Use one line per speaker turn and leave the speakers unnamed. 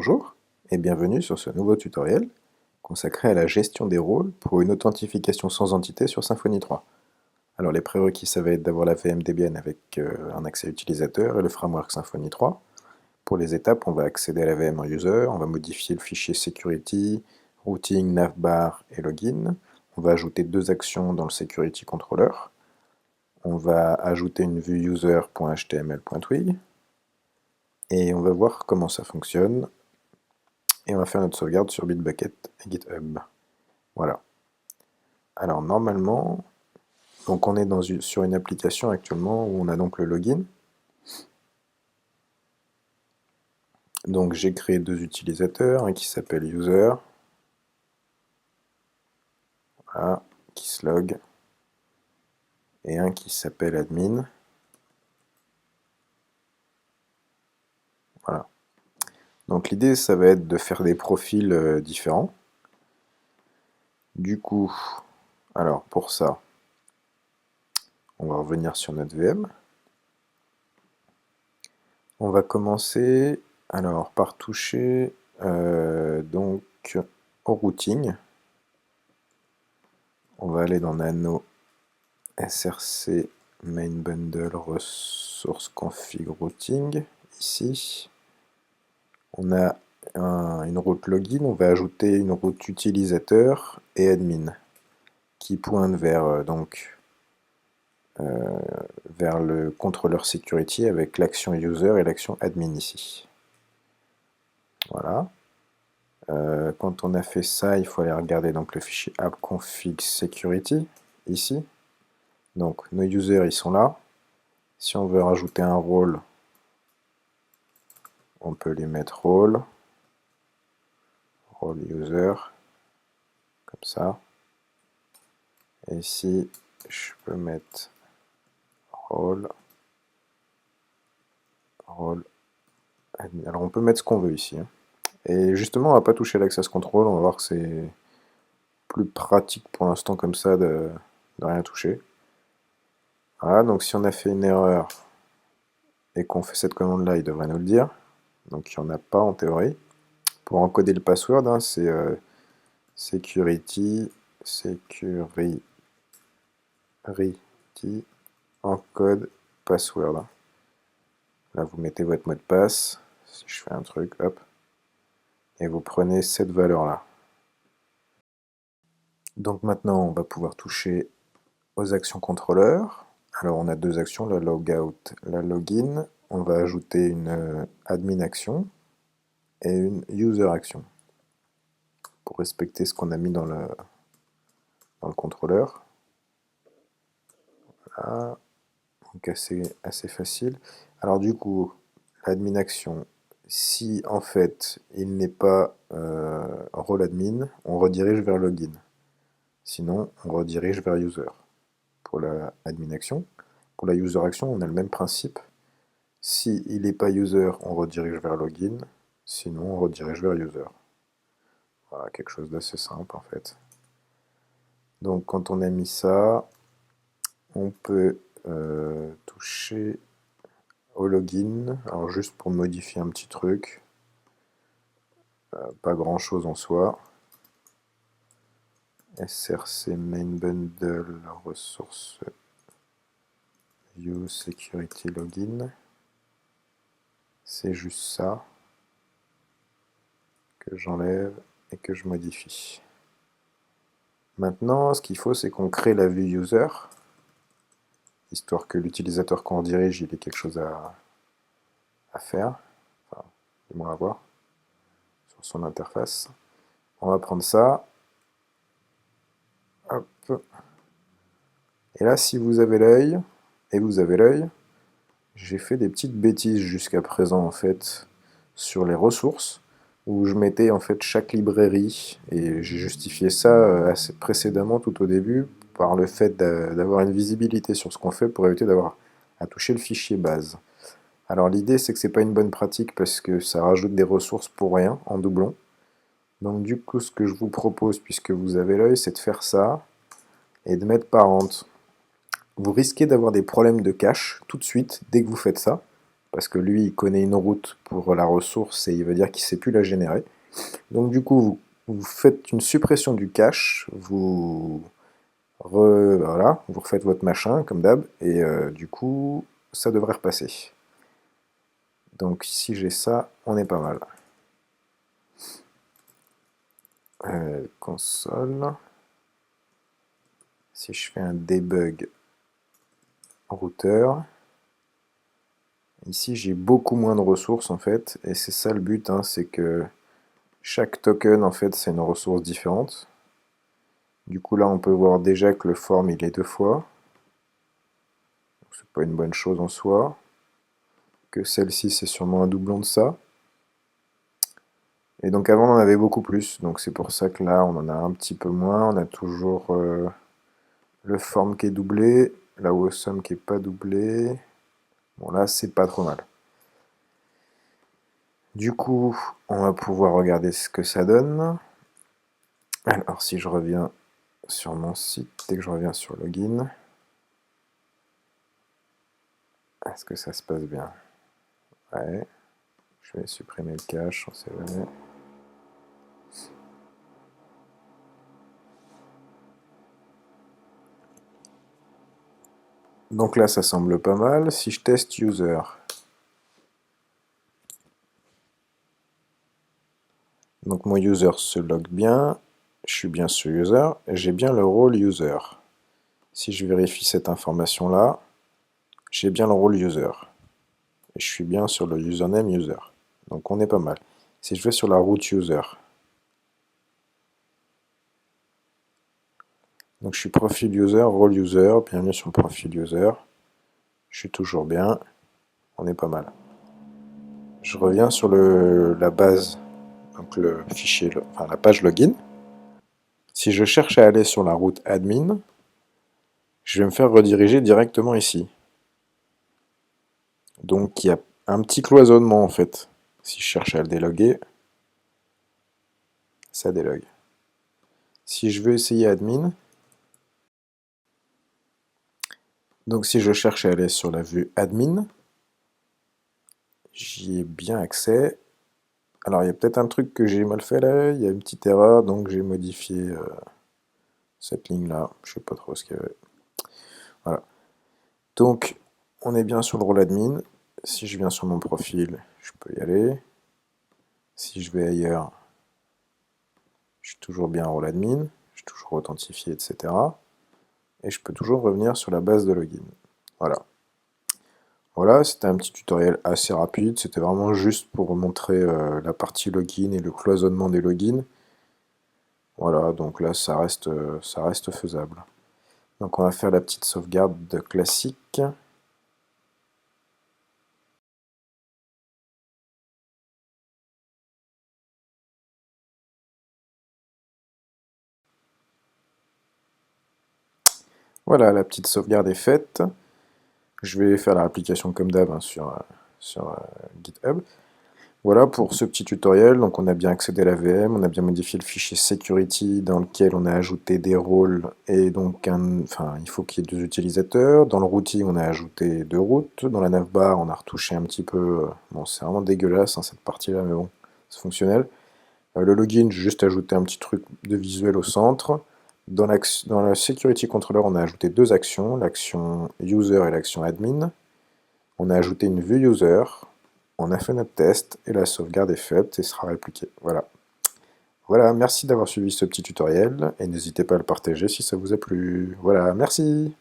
Bonjour et bienvenue sur ce nouveau tutoriel consacré à la gestion des rôles pour une authentification sans entité sur Symfony 3. Alors les prérequis, ça va être d'avoir la VM Debian avec un accès utilisateur et le framework Symfony 3. Pour les étapes, on va accéder à la VM en user, on va modifier le fichier security, routing, navbar et login. On va ajouter deux actions dans le security controller. On va ajouter une vue user.html.twig et on va voir comment ça fonctionne. Et on va faire notre sauvegarde sur Bitbucket et GitHub. Voilà. Alors normalement, donc on est sur une application actuellement où on a donc le login. Donc j'ai créé deux utilisateurs, un qui s'appelle user, voilà, qui se log, et un qui s'appelle admin. Voilà. Donc l'idée, ça va être de faire des profils différents. Du coup, alors pour ça, on va revenir sur notre VM. On va commencer alors par toucher donc au routing. On va aller dans Nano src main bundle resource config routing. Ici, on a une route login. On va ajouter une route utilisateur et admin qui pointe vers vers le contrôleur security avec l'action user et l'action admin ici. Voilà. Quand on a fait ça, il faut aller regarder donc le fichier appconfig security ici. Donc nos users ils sont là. Si on veut rajouter un rôle, on peut lui mettre rôle user, comme ça. Et ici, je peux mettre rôle admin. Alors on peut mettre ce qu'on veut ici. Et justement, on va pas toucher à l'access control, on va voir que c'est plus pratique pour l'instant comme ça de rien toucher. Voilà, donc si on a fait une erreur et qu'on fait cette commande là, il devrait nous le dire. Donc il n'y en a pas en théorie. Pour encoder le password, c'est security encode password. Là vous mettez votre mot de passe, si je fais un truc, hop, et vous prenez cette valeur là. Donc maintenant on va pouvoir toucher aux actions contrôleurs. Alors on a deux actions, la logout, la login. On va ajouter une admin action et une user action pour respecter ce qu'on a mis dans le contrôleur. Voilà. Donc assez facile. Alors du coup, l'admin action, si en fait il n'est pas rôle admin, on redirige vers login. Sinon, on redirige vers user. Pour la admin action. Pour la user action, on a le même principe. Si il n'est pas user, on redirige vers login. Sinon, on redirige vers user. Voilà, quelque chose d'assez simple en fait. Donc quand on a mis ça, on peut toucher au login. Alors juste pour modifier un petit truc. Pas grand chose en soi. src main bundle ressource view security login. C'est juste ça que j'enlève et que je modifie. Maintenant, ce qu'il faut, c'est qu'on crée la vue user, histoire que l'utilisateur qu'on dirige, il ait quelque chose à faire, enfin, du moins à voir, sur son interface. On va prendre ça. Hop. Et là, si vous avez l'œil, j'ai fait des petites bêtises jusqu'à présent, en fait, sur les ressources, où je mettais en fait chaque librairie, et j'ai justifié ça assez précédemment, tout au début, par le fait d'avoir une visibilité sur ce qu'on fait pour éviter d'avoir à toucher le fichier base. Alors l'idée, c'est que c'est pas une bonne pratique parce que ça rajoute des ressources pour rien, en doublon. Donc du coup, ce que je vous propose, puisque vous avez l'œil, c'est de faire ça, et de mettre parent. Vous risquez d'avoir des problèmes de cache tout de suite, dès que vous faites ça, parce que lui, il connaît une route pour la ressource et il veut dire qu'il ne sait plus la générer. Donc du coup, vous faites une suppression du cache, voilà, vous refaites votre machin, comme d'hab, et du coup, ça devrait repasser. Donc si j'ai ça, on est pas mal. Console. Si je fais un debug routeur, ici j'ai beaucoup moins de ressources en fait, et c'est ça le but, hein, c'est que chaque token en fait c'est une ressource différente. Du coup là on peut voir déjà que le form il est 2 fois, c'est pas une bonne chose en soi, que celle-ci c'est sûrement un doublon de ça. Et donc avant on en avait beaucoup plus, donc c'est pour ça que là on en a un petit peu moins, on a toujours le form qui est doublé, la awesome qui est pas doublé. Bon là c'est pas trop mal. Du coup on va pouvoir regarder ce que ça donne. Alors si je reviens sur mon site, dès que je reviens sur login, est-ce que ça se passe bien? Ouais, je vais supprimer le cache, on sait jamais. Donc là ça semble pas mal. Si je teste user, donc mon user se log bien, je suis bien sur user, et j'ai bien le rôle user. Si je vérifie cette information là, j'ai bien le rôle user. Et je suis bien sur le username user. Donc on est pas mal. Si je vais sur la route user, donc je suis profil user, rôle user, bienvenue sur le profil user. Je suis toujours bien, on est pas mal. Je reviens sur la base, donc le fichier, enfin la page login. Si je cherche à aller sur la route admin, je vais me faire rediriger directement ici. Donc il y a un petit cloisonnement en fait. Si je cherche à le déloguer, ça délogue. Si je veux essayer admin, donc si je cherche à aller sur la vue admin, j'y ai bien accès. Alors il y a peut-être un truc que j'ai mal fait là, il y a une petite erreur, donc j'ai modifié cette ligne là, je sais pas trop ce qu'il y avait. Voilà. Donc on est bien sur le rôle admin. Si je viens sur mon profil, je peux y aller. Si je vais ailleurs, je suis toujours bien en rôle admin, je suis toujours authentifié, etc. Et je peux toujours revenir sur la base de login. Voilà. Voilà, c'était un petit tutoriel assez rapide, c'était vraiment juste pour montrer la partie login et le cloisonnement des logins. Voilà, donc là ça reste faisable. Donc on va faire la petite sauvegarde classique. Voilà, la petite sauvegarde est faite. Je vais faire la réplication comme d'hab hein, sur GitHub. Voilà pour ce petit tutoriel. Donc on a bien accédé à la VM, on a bien modifié le fichier security dans lequel on a ajouté des rôles et donc il faut qu'il y ait 2 utilisateurs. Dans le routing on a ajouté 2 routes. Dans la navbar on a retouché un petit peu. Bon c'est vraiment dégueulasse hein, cette partie là mais bon c'est fonctionnel. Le login j'ai juste ajouté un petit truc de visuel au centre. Dans la security controller on a ajouté 2 actions, l'action user et l'action admin. On a ajouté une vue user. On a fait notre test et la sauvegarde est faite et sera répliquée. Voilà. Voilà, merci d'avoir suivi ce petit tutoriel et n'hésitez pas à le partager si ça vous a plu. Voilà, merci.